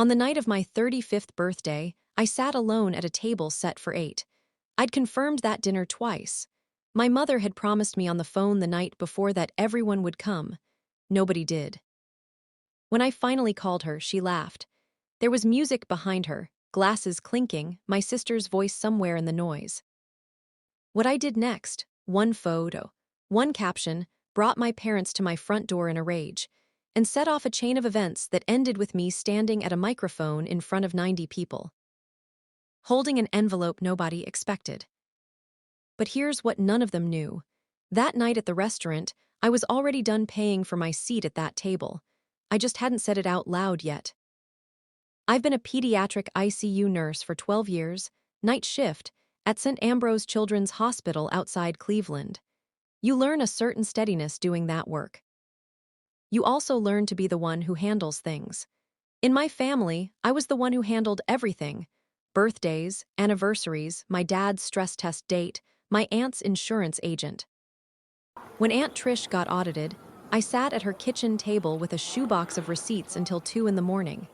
On the night of my 35th birthday, I sat alone at a table set for 8. I'd confirmed that dinner twice. My mother had promised me on the phone the night before that everyone would come. Nobody did. When I finally called her, she laughed. There was music behind her, glasses clinking, my sister's voice somewhere in the noise. What I did next, one photo, one caption, brought my parents to my front door in a rage, and set off a chain of events that ended with me standing at a microphone in front of 90 people, holding an envelope nobody expected. But here's what none of them knew. That night at the restaurant, I was already done paying for my seat at that table. I just hadn't said it out loud yet. I've been a pediatric ICU nurse for 12 years, night shift, at St. Ambrose Children's Hospital outside Cleveland. You learn a certain steadiness doing that work. You also learn to be the one who handles things. In my family, I was the one who handled everything. Birthdays, anniversaries, my dad's stress test date, my aunt's insurance agent. When Aunt Trish got audited, I sat at her kitchen table with a shoebox of receipts until 2 in the morning.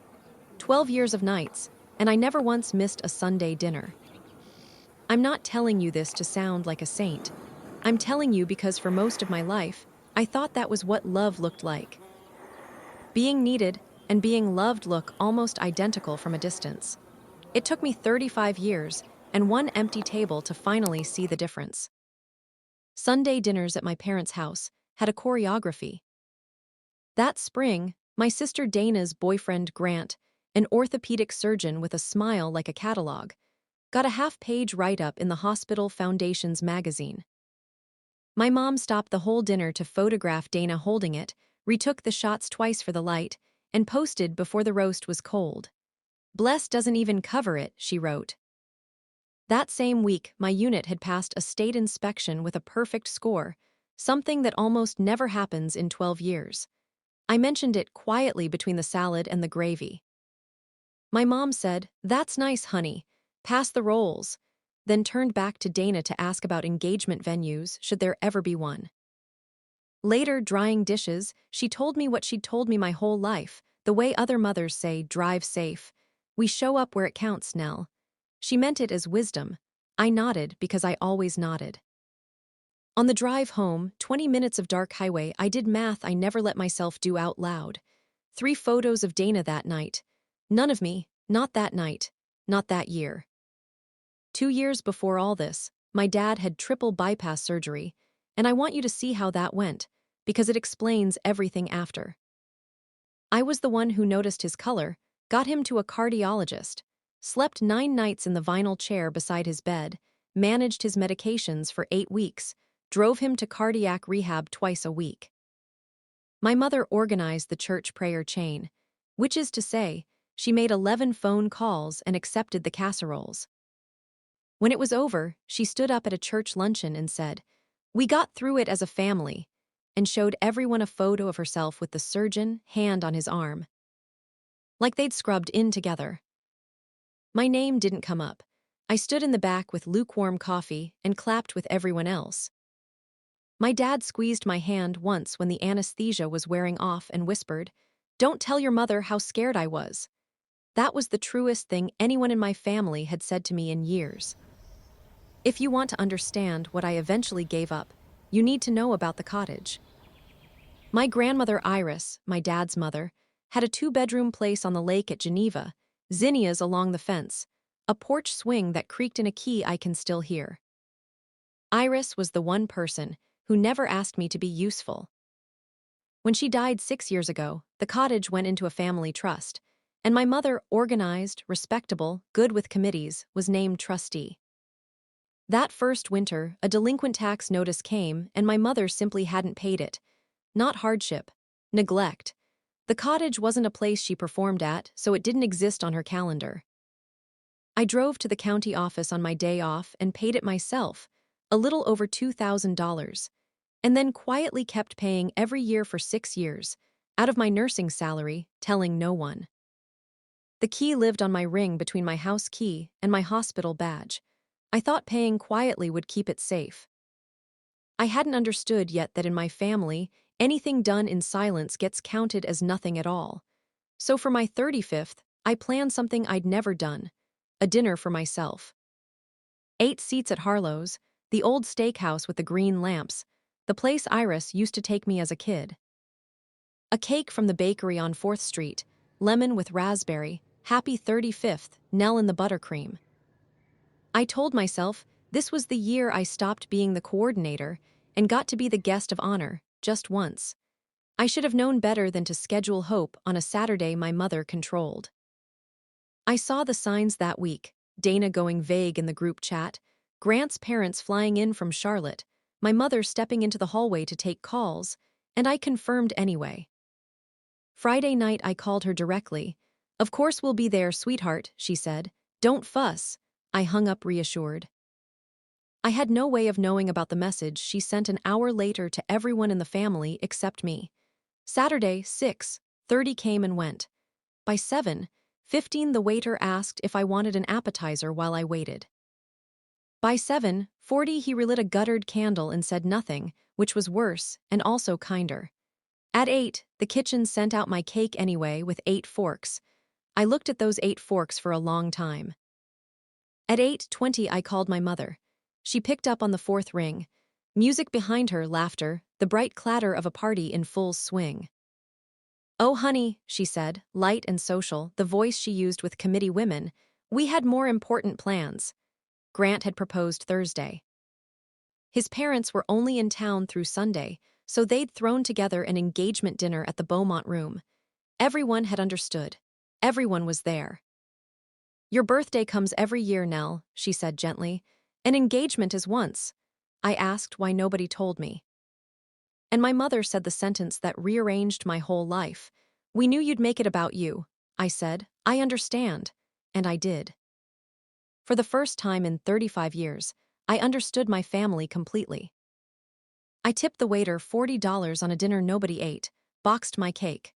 12 years of nights, and I never once missed a Sunday dinner. I'm not telling you this to sound like a saint. I'm telling you because for most of my life, I thought that was what love looked like. Being needed and being loved look almost identical from a distance. It took me 35 years and one empty table to finally see the difference. Sunday dinners at my parents' house had a choreography. That spring, my sister Dana's boyfriend Grant, an orthopedic surgeon with a smile like a catalog, got a half-page write-up in the Hospital Foundation's magazine. My mom stopped the whole dinner to photograph Dana holding it, retook the shots twice for the light, and posted before the roast was cold. "Bless doesn't even cover it," she wrote. That same week, my unit had passed a state inspection with a perfect score, something that almost never happens in 12 years. I mentioned it quietly between the salad and the gravy. My mom said, "That's nice, honey. Pass the rolls," then turned back to Dana to ask about engagement venues, should there ever be one. Later, drying dishes, she told me what she'd told me my whole life, the way other mothers say, "Drive safe. We show up where it counts, Nell." She meant it as wisdom. I nodded because I always nodded. On the drive home, 20 minutes of dark highway, I did math I never let myself do out loud. 3 photos of Dana that night. None of me, not that night, not that year. 2 years before all this, my dad had triple bypass surgery, and I want you to see how that went, because it explains everything after. I was the one who noticed his color, got him to a cardiologist, slept 9 nights in the vinyl chair beside his bed, managed his medications for 8 weeks, drove him to cardiac rehab twice a week. My mother organized the church prayer chain, which is to say, she made 11 phone calls and accepted the casseroles. When it was over, she stood up at a church luncheon and said, "We got through it as a family," and showed everyone a photo of herself with the surgeon, hand on his arm. Like they'd scrubbed in together. My name didn't come up. I stood in the back with lukewarm coffee and clapped with everyone else. My dad squeezed my hand once when the anesthesia was wearing off and whispered, "Don't tell your mother how scared I was." That was the truest thing anyone in my family had said to me in years. If you want to understand what I eventually gave up, you need to know about the cottage. My grandmother Iris, my dad's mother, had a 2-bedroom place on the lake at Geneva, zinnias along the fence, a porch swing that creaked in a key I can still hear. Iris was the one person who never asked me to be useful. When she died 6 years ago, the cottage went into a family trust, and my mother, organized, respectable, good with committees, was named trustee. That first winter, a delinquent tax notice came, and my mother simply hadn't paid it. Not hardship, neglect. The cottage wasn't a place she performed at, so it didn't exist on her calendar. I drove to the county office on my day off and paid it myself, a little over $2,000, and then quietly kept paying every year for 6 years, out of my nursing salary, telling no one. The key lived on my ring between my house key and my hospital badge. I thought paying quietly would keep it safe. I hadn't understood yet that in my family, anything done in silence gets counted as nothing at all. So for my 35th, I planned something I'd never done, a dinner for myself. 8 seats at Harlow's, the old steakhouse with the green lamps, the place Iris used to take me as a kid. A cake from the bakery on 4th Street, lemon with raspberry, happy 35th, Nell in the buttercream. I told myself this was the year I stopped being the coordinator and got to be the guest of honor, just once. I should have known better than to schedule Hope on a Saturday my mother controlled. I saw the signs that week, Dana going vague in the group chat, Grant's parents flying in from Charlotte, my mother stepping into the hallway to take calls, and I confirmed anyway. Friday night I called her directly. "Of course we'll be there, sweetheart," she said. "Don't fuss." I hung up reassured. I had no way of knowing about the message she sent an hour later to everyone in the family except me. Saturday, 6:30 came and went. By 7:15 the waiter asked if I wanted an appetizer while I waited. By 7:40 he relit a guttered candle and said nothing, which was worse and also kinder. At 8, the kitchen sent out my cake anyway with 8 forks. I looked at those 8 forks for a long time. At 8:20 I called my mother. She picked up on the 4th ring. Music behind her, laughter, the bright clatter of a party in full swing. "Oh honey," she said, light and social, the voice she used with committee women, "we had more important plans." Grant had proposed Thursday. His parents were only in town through Sunday, so they'd thrown together an engagement dinner at the Beaumont Room. Everyone had understood. Everyone was there. "Your birthday comes every year, Nell," she said gently. "An engagement is once." I asked why nobody told me. And my mother said the sentence that rearranged my whole life. "We knew you'd make it about you." I said, "I understand." And I did. For the first time in 35 years, I understood my family completely. I tipped the waiter $40 on a dinner nobody ate, boxed my cake.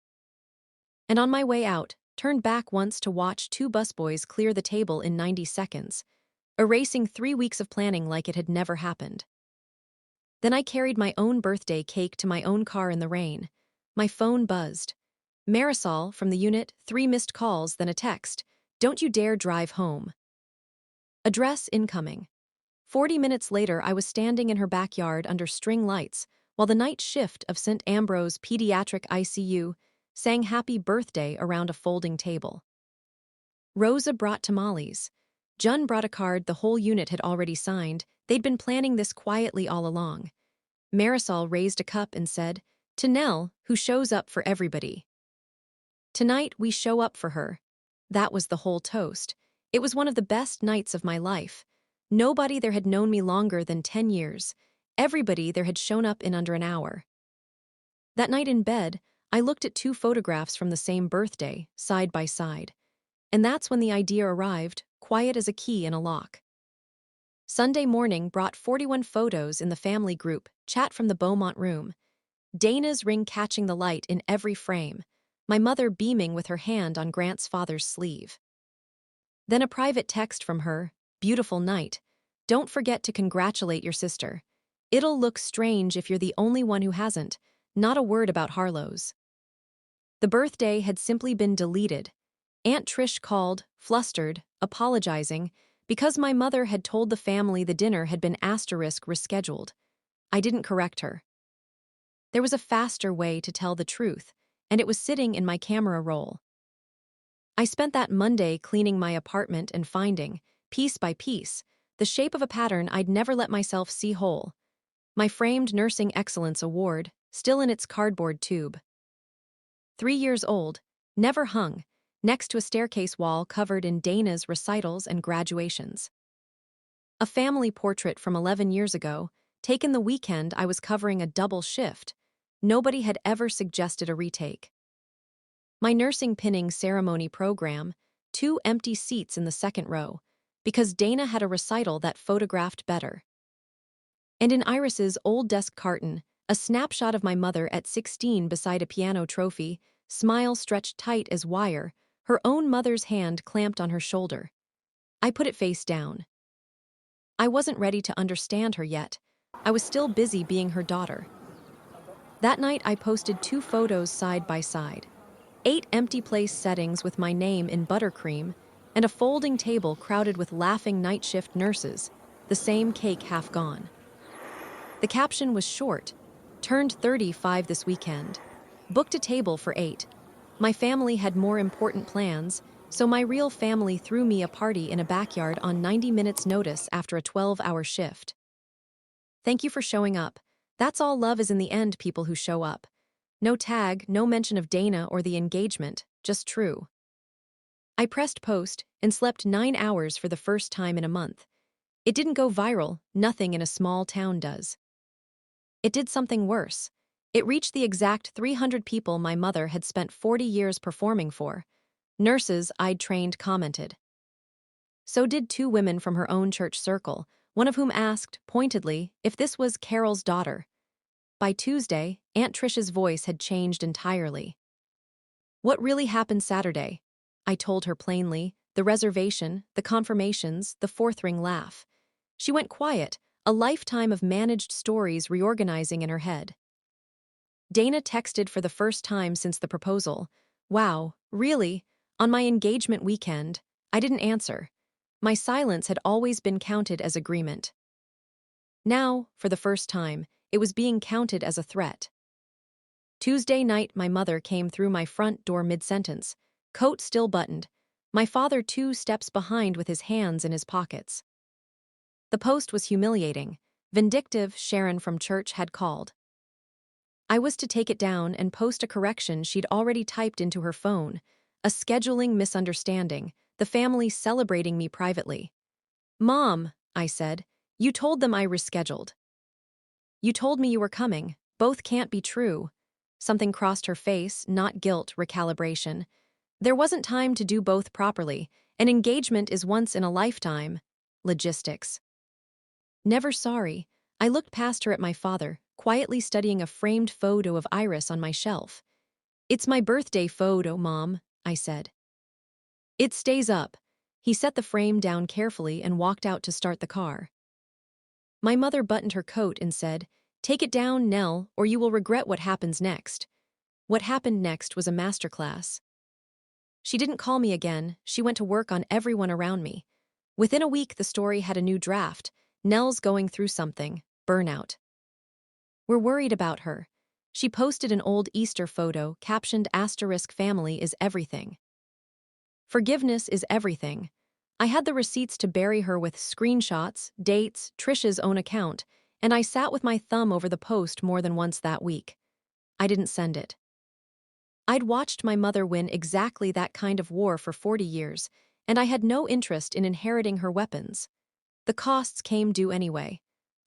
And on my way out, turned back once to watch 2 busboys clear the table in 90 seconds, erasing 3 weeks of planning like it had never happened. Then I carried my own birthday cake to my own car in the rain. My phone buzzed. Marisol from the unit, 3 missed calls, then a text. "Don't you dare drive home." Address incoming. 40 minutes later I was standing in her backyard under string lights while the night shift of St. Ambrose Pediatric ICU sang happy birthday around a folding table. Rosa brought tamales. Jun brought a card the whole unit had already signed. They'd been planning this quietly all along. Marisol raised a cup and said, "To Nell, who shows up for everybody." Tonight we show up for her. That was the whole toast. It was one of the best nights of my life. Nobody there had known me longer than 10 years. Everybody there had shown up in under an hour. That night in bed, I looked at 2 photographs from the same birthday, side by side. And that's when the idea arrived, quiet as a key in a lock. Sunday morning brought 41 photos in the family group chat from the Beaumont Room. Dana's ring catching the light in every frame, my mother beaming with her hand on Grant's father's sleeve. Then a private text from her, "Beautiful night. Don't forget to congratulate your sister. It'll look strange if you're the only one who hasn't. Not a word about Harlow's." The birthday had simply been deleted. Aunt Trish called, flustered, apologizing, because my mother had told the family the dinner had been rescheduled. I didn't correct her. There was a faster way to tell the truth, and it was sitting in my camera roll. I spent that Monday cleaning my apartment and finding, piece by piece, the shape of a pattern I'd never let myself see whole. My framed Nursing Excellence Award, still in its cardboard tube. 3 years old, never hung, next to a staircase wall covered in Dana's recitals and graduations. A family portrait from 11 years ago, taken the weekend I was covering a double shift. Nobody had ever suggested a retake. My nursing pinning ceremony program, 2 empty seats in the second row, because Dana had a recital that photographed better. And in Iris's old desk carton, a snapshot of my mother at 16 beside a piano trophy, smile stretched tight as wire, her own mother's hand clamped on her shoulder. I put it face down. I wasn't ready to understand her yet. I was still busy being her daughter. That night I posted 2 photos side by side. 8 empty place settings with my name in buttercream, and a folding table crowded with laughing night shift nurses, the same cake half gone. The caption was short: turned 35 this weekend. Booked a table for 8. My family had more important plans, so my real family threw me a party in a backyard on 90 minutes notice after a 12-hour shift. Thank you for showing up. That's all love is in the end, people who show up. No tag, no mention of Dana or the engagement, just true. I pressed post and slept 9 hours for the first time in a month. It didn't go viral, nothing in a small town does. It did something worse. It reached the exact 300 people my mother had spent 40 years performing for. Nurses I'd trained commented. So did 2 women from her own church circle, one of whom asked, pointedly, if this was Carol's daughter. By Tuesday, Aunt Trish's voice had changed entirely. What really happened Saturday? I told her plainly, the reservation, the confirmations, the fourth-ring laugh. She went quiet, a lifetime of managed stories reorganizing in her head. Dana texted for the first time since the proposal. Wow, really? On my engagement weekend? I didn't answer. My silence had always been counted as agreement. Now, for the first time, it was being counted as a threat. Tuesday night, my mother came through my front door mid-sentence, coat still buttoned, my father 2 steps behind with his hands in his pockets. The post was humiliating. Vindictive, Sharon from church had called. I was to take it down and post a correction she'd already typed into her phone, a scheduling misunderstanding, the family celebrating me privately. Mom, I said, you told them I rescheduled. You told me you were coming. Both can't be true. Something crossed her face, not guilt, recalibration. There wasn't time to do both properly. An engagement is once in a lifetime. Logistics. Never sorry. I looked past her at my father, quietly studying a framed photo of Iris on my shelf. It's my birthday photo, Mom, I said. It stays up. He set the frame down carefully and walked out to start the car. My mother buttoned her coat and said, "Take it down, Nell, or you will regret what happens next." What happened next was a masterclass. She didn't call me again. She went to work on everyone around me. Within a week, the story had a new draft. Nell's going through something, burnout. We're worried about her. She posted an old Easter photo captioned "*Family is everything. Forgiveness is everything." I had the receipts to bury her with screenshots, dates, Trish's own account, and I sat with my thumb over the post more than once that week. I didn't send it. I'd watched my mother win exactly that kind of war for 40 years, and I had no interest in inheriting her weapons. The costs came due anyway.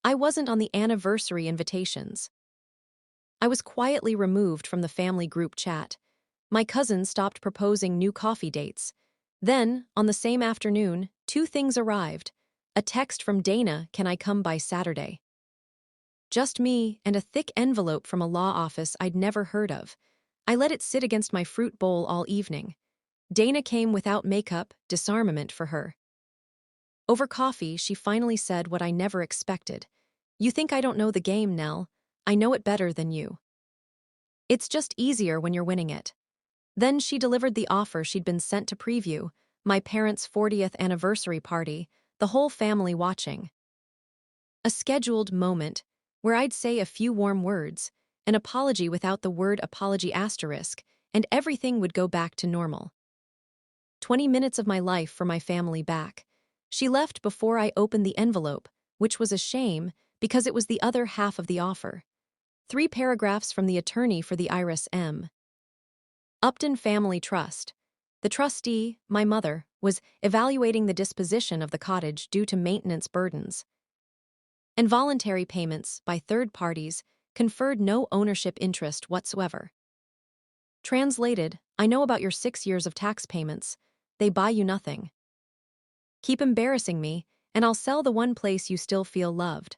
I wasn't on the anniversary invitations. I was quietly removed from the family group chat. My cousin stopped proposing new coffee dates. Then, on the same afternoon, 2 things arrived. A text from Dana, "Can I come by Saturday?" Just me, and a thick envelope from a law office I'd never heard of. I let it sit against my fruit bowl all evening. Dana came without makeup, disarmament for her. Over coffee, she finally said what I never expected. "You think I don't know the game, Nell? I know it better than you. It's just easier when you're winning it." Then she delivered the offer she'd been sent to preview, my parents' 40th anniversary party, the whole family watching. A scheduled moment where I'd say a few warm words, an apology without the word apology asterisk, and everything would go back to normal. 20 minutes of my life for my family back. She left before I opened the envelope, which was a shame because it was the other half of the offer. 3 paragraphs from the attorney for the Iris M. Upton Family Trust. The trustee, my mother, was evaluating the disposition of the cottage due to maintenance burdens. And voluntary payments by third parties conferred no ownership interest whatsoever. Translated, I know about your 6 years of tax payments. They buy you nothing. Keep embarrassing me, and I'll sell the one place you still feel loved.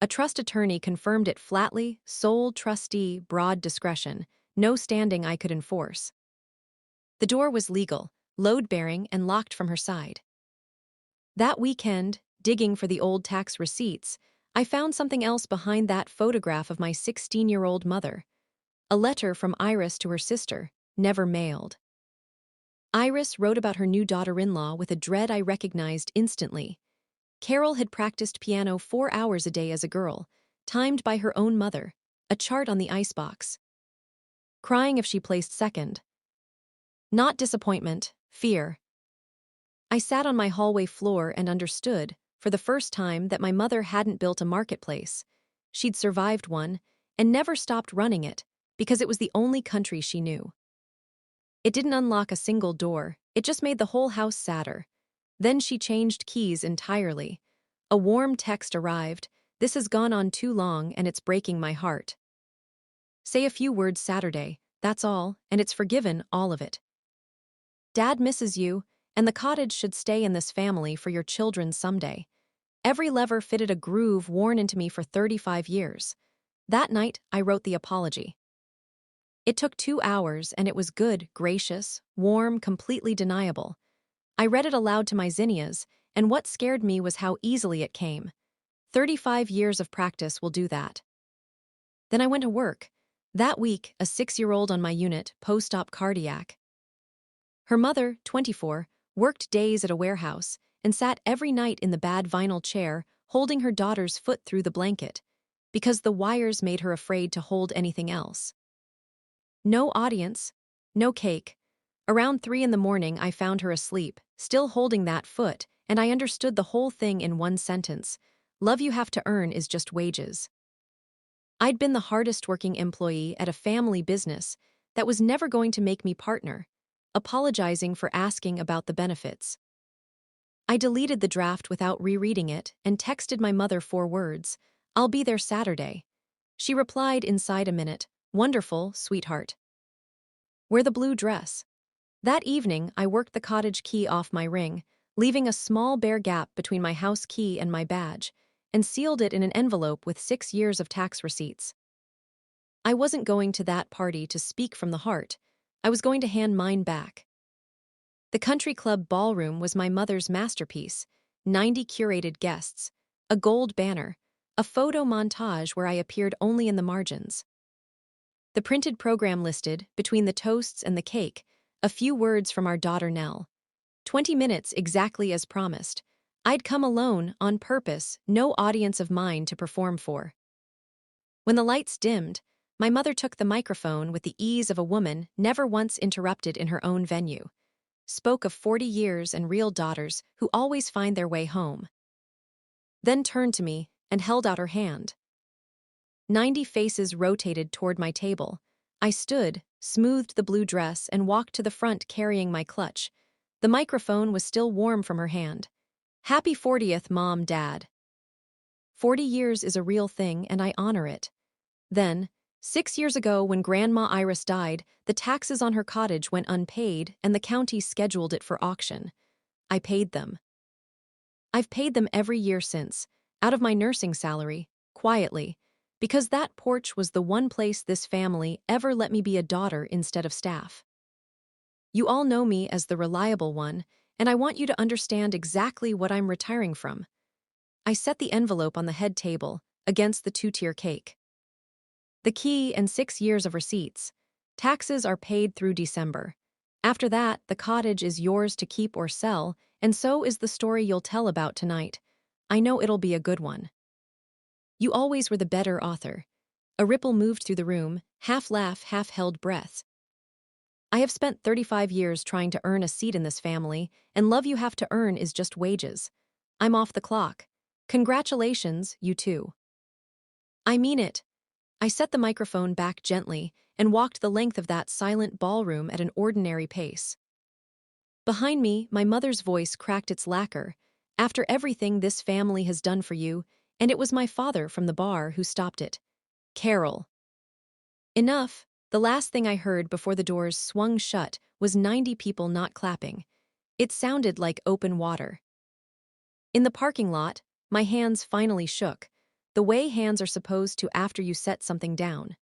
A trust attorney confirmed it flatly, sole trustee, broad discretion, no standing I could enforce. The door was legal, load-bearing, and locked from her side. That weekend, digging for the old tax receipts, I found something else behind that photograph of my 16-year-old mother. A letter from Iris to her sister, never mailed. Iris wrote about her new daughter-in-law with a dread I recognized instantly. Carol had practiced piano 4 hours a day as a girl, timed by her own mother, a chart on the icebox. Crying if she placed second. Not disappointment, fear. I sat on my hallway floor and understood, for the first time, that my mother hadn't built a marketplace. She'd survived one, and never stopped running it, because it was the only country she knew. It didn't unlock a single door, it just made the whole house sadder. Then she changed keys entirely. A warm text arrived, "This has gone on too long and it's breaking my heart. Say a few words Saturday, that's all, and it's forgiven, all of it. Dad misses you, and the cottage should stay in this family for your children someday." Every lever fitted a groove worn into me for 35 years. That night, I wrote the apology. It took 2 hours, and it was good, gracious, warm, completely deniable. I read it aloud to my zinnias, and what scared me was how easily it came. 35 years of practice will do that. Then I went to work. That week, a 6-year-old on my unit, post-op cardiac. Her mother, 24, worked days at a warehouse and sat every night in the bad vinyl chair, holding her daughter's foot through the blanket, because the wires made her afraid to hold anything else. No audience, no cake. Around 3 in the morning, I found her asleep, still holding that foot, and I understood the whole thing in one sentence. Love you have to earn is just wages. I'd been the hardest working employee at a family business that was never going to make me partner, apologizing for asking about the benefits. I deleted the draft without rereading it and texted my mother 4 words, "I'll be there Saturday." She replied inside a minute, "Wonderful, sweetheart. Wear the blue dress." That evening, I worked the cottage key off my ring, leaving a small bare gap between my house key and my badge, and sealed it in an envelope with 6 years of tax receipts. I wasn't going to that party to speak from the heart. I was going to hand mine back. The country club ballroom was my mother's masterpiece, 90 curated guests, a gold banner, a photo montage where I appeared only in the margins. The printed program listed, between the toasts and the cake, a few words from our daughter Nell. 20 minutes exactly as promised. I'd come alone, on purpose, no audience of mine to perform for. When the lights dimmed, my mother took the microphone with the ease of a woman never once interrupted in her own venue. Spoke of 40 years and real daughters who always find their way home. Then turned to me and held out her hand. 90 faces rotated toward my table. I stood, smoothed the blue dress, and walked to the front carrying my clutch. The microphone was still warm from her hand. "Happy 40th, Mom, Dad." 40 years is a real thing, and I honor it. Then, 6 years ago when Grandma Iris died, the taxes on her cottage went unpaid and the county scheduled it for auction. I paid them. I've paid them every year since, out of my nursing salary, quietly, because that porch was the one place this family ever let me be a daughter instead of staff. You all know me as the reliable one, and I want you to understand exactly what I'm retiring from. I set the envelope on the head table, against the 2-tier cake. The key and 6 years of receipts. Taxes are paid through December. After that, the cottage is yours to keep or sell, and so is the story you'll tell about tonight. I know it'll be a good one. You always were the better author. A ripple moved through the room, half laugh, half held breath. I have spent 35 years trying to earn a seat in this family, and love you have to earn is just wages. I'm off the clock. Congratulations, you two. I mean it. I set the microphone back gently and walked the length of that silent ballroom at an ordinary pace. Behind me, my mother's voice cracked its lacquer. "After everything this family has done for you," and it was my father from the bar who stopped it. "Carol." Enough. The last thing I heard before the doors swung shut was 90 people not clapping. It sounded like open water. In the parking lot, my hands finally shook, the way hands are supposed to after you set something down.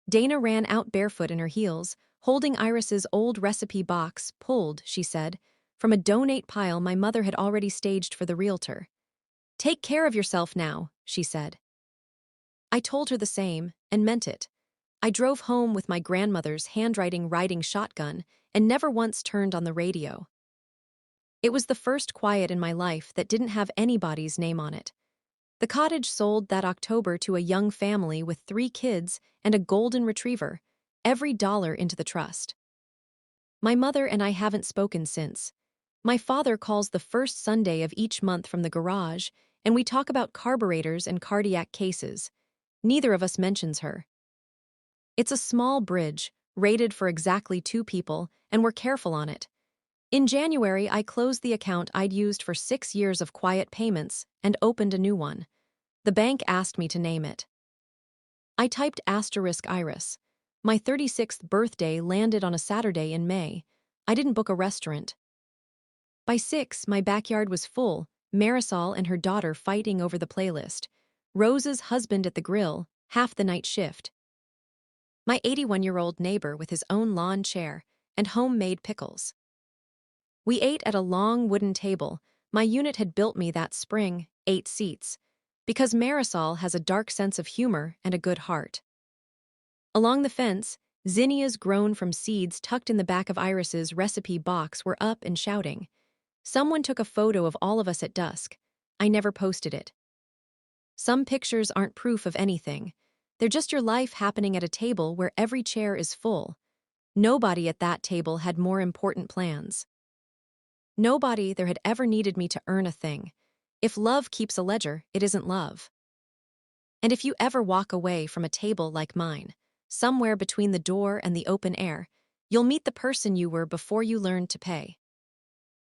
Dana ran out barefoot in her heels, holding Iris's old recipe box, pulled, she said, from a donate pile my mother had already staged for the realtor. "Take care of yourself now," she said. I told her the same, and meant it. I drove home with my grandmother's handwriting riding shotgun and never once turned on the radio. It was the first quiet in my life that didn't have anybody's name on it. The cottage sold that October to a young family with 3 kids and a golden retriever, every dollar into the trust. My mother and I haven't spoken since. My father calls the first Sunday of each month from the garage, and we talk about carburetors and cardiac cases. Neither of us mentions her. It's a small bridge, rated for exactly 2 people, and we're careful on it. In January, I closed the account I'd used for 6 years of quiet payments and opened a new one. The bank asked me to name it. I typed *Iris. My 36th birthday landed on a Saturday in May. I didn't book a restaurant. By 6, my backyard was full, Marisol and her daughter fighting over the playlist, Rose's husband at the grill, half the night shift, my 81-year-old neighbor with his own lawn chair and homemade pickles. We ate at a long wooden table my unit had built me that spring, 8 seats, because Marisol has a dark sense of humor and a good heart. Along the fence, zinnias grown from seeds tucked in the back of Iris's recipe box were up and shouting. Someone took a photo of all of us at dusk. I never posted it. Some pictures aren't proof of anything. They're just your life happening at a table where every chair is full. Nobody at that table had more important plans. Nobody there had ever needed me to earn a thing. If love keeps a ledger, it isn't love. And if you ever walk away from a table like mine, somewhere between the door and the open air, you'll meet the person you were before you learned to pay.